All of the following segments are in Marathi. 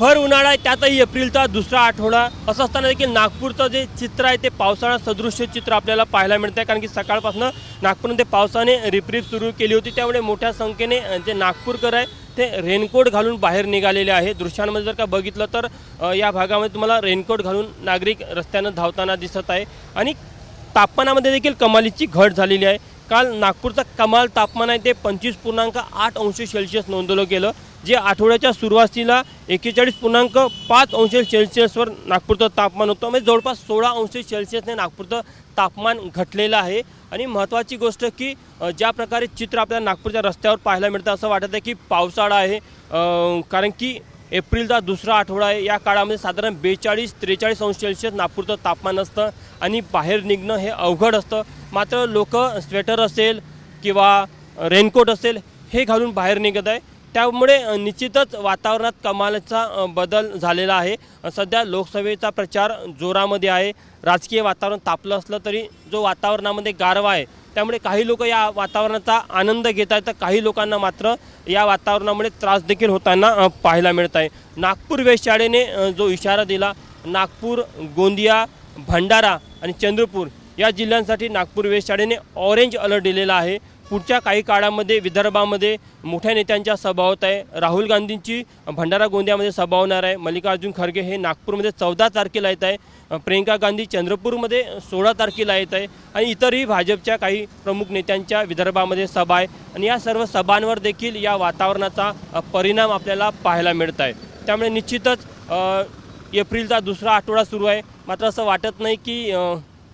भर उन्हाळा आहे, त्यातही एप्रिलचा दुसरा आठवडा असं असताना देखील नागपूरचं जे चित्र आहे ते पावसाळा सदृश्य चित्र आपल्याला पाहायला मिळतं आहे। कारण की सकाळपासून नागपूरमध्ये पावसाने रिपरिप सुरू केली होती, त्यामुळे मोठ्या संख्येने जे नागपूरकर आहे ते रेनकोट घालून बाहेर निघालेले आहे। दृश्यांमध्ये जर का बघितलं तर या भागामध्ये तुम्हाला रेनकोट घालून नागरिक रस्त्यानं धावताना दिसत आहे आणि तापमानामध्ये देखील कमालीची घट झालेली आहे। काल नागपूरचं कमाल तापमान आहे ते 25.8 अंश सेल्सिअस नोंदवलं गेलं, जे आठवड्याच्या सुरुवातीला 41.5 अंश सेल्सिअसवर नागपूरचं तापमान होतं। म्हणजे जवळपास 16 अंश सेल्सिअसने नागपूरचं तापमान घटलेलं आहे। आणि महत्त्वाची गोष्ट की ज्या प्रकारे चित्र आपल्याला नागपूरच्या रस्त्यावर पाहायला मिळतं असं वाटत आहे की पावसाळा आहे, कारण की एप्रिलचा दुसरा आठवडा आहे। या काळामध्ये साधारण 42-43 अंश सेल्सिअस नागपूरचं तापमान असतं आणि बाहेर निघणं हे अवघड असतं। मात्र लोक स्वेटर असेल किंवा रेनकोट असेल हे घालून बाहेर निघत आहे, त्यामुळे निश्चितच वातावरणात कमालीचा बदल झालेला आहे। सध्या लोकसभेचा प्रचार जोरामध्ये आहे, राजकीय वातावरण तापलं असलं तरी जो वातावरणामध्ये गारवा आहे त्यामुळे काही लोक या वातावरणाचा आनंद घेत आहेत, तर काही लोकांना मात्र या वातावरणामुळे त्रास देखील होताना पाहायला मिळत आहे। नागपूर वेधशाळेने जो इशारा दिला, नागपूर, गोंदिया, भंडारा आणि चंद्रपूर या जिल्ह्यांसाठी नागपूर वेधशाळेने ऑरेंज अलर्ट दिलेला आहे। पुढच्या काही काळामध्ये विदर्भामध्ये मोठ्या नेत्यांच्या सभा होत आहे। राहुल गांधींची भंडारा गोंदियामध्ये सभा होणार आहे। मल्लिकार्जुन खरगे हे नागपूरमध्ये 14 तारखेला येत आहे, प्रियंका गांधी चंद्रपूरमध्ये 16 तारखेला येत आहे आणि इतरही भाजपच्या काही प्रमुख नेत्यांच्या विदर्भामध्ये सभा आहे आणि या सर्व सभांवर देखील या वातावरणाचा परिणाम आपल्याला पाहायला मिळत आहे। त्यामुळे निश्चितच एप्रिलचा दुसरा आठवडा सुरू आहे, मात्र असं वाटत नाही की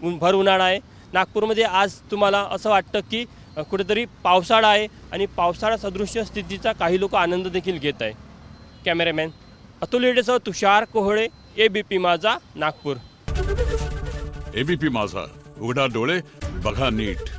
भर उन्हाळा आहे। नागपूरमध्ये आज तुम्हाला असं वाटतं की कुठेतरी पावसाळा आहे आणि पावसाळा सदृश्य स्थितीचा काही लोक आनंद देखील घेत आहे। कॅमेरामॅन अतुल हेडेसह तुषार कोहळे, ABP माझा, नागपूर। ABP माझा, उघडा डोळे बघा नीट।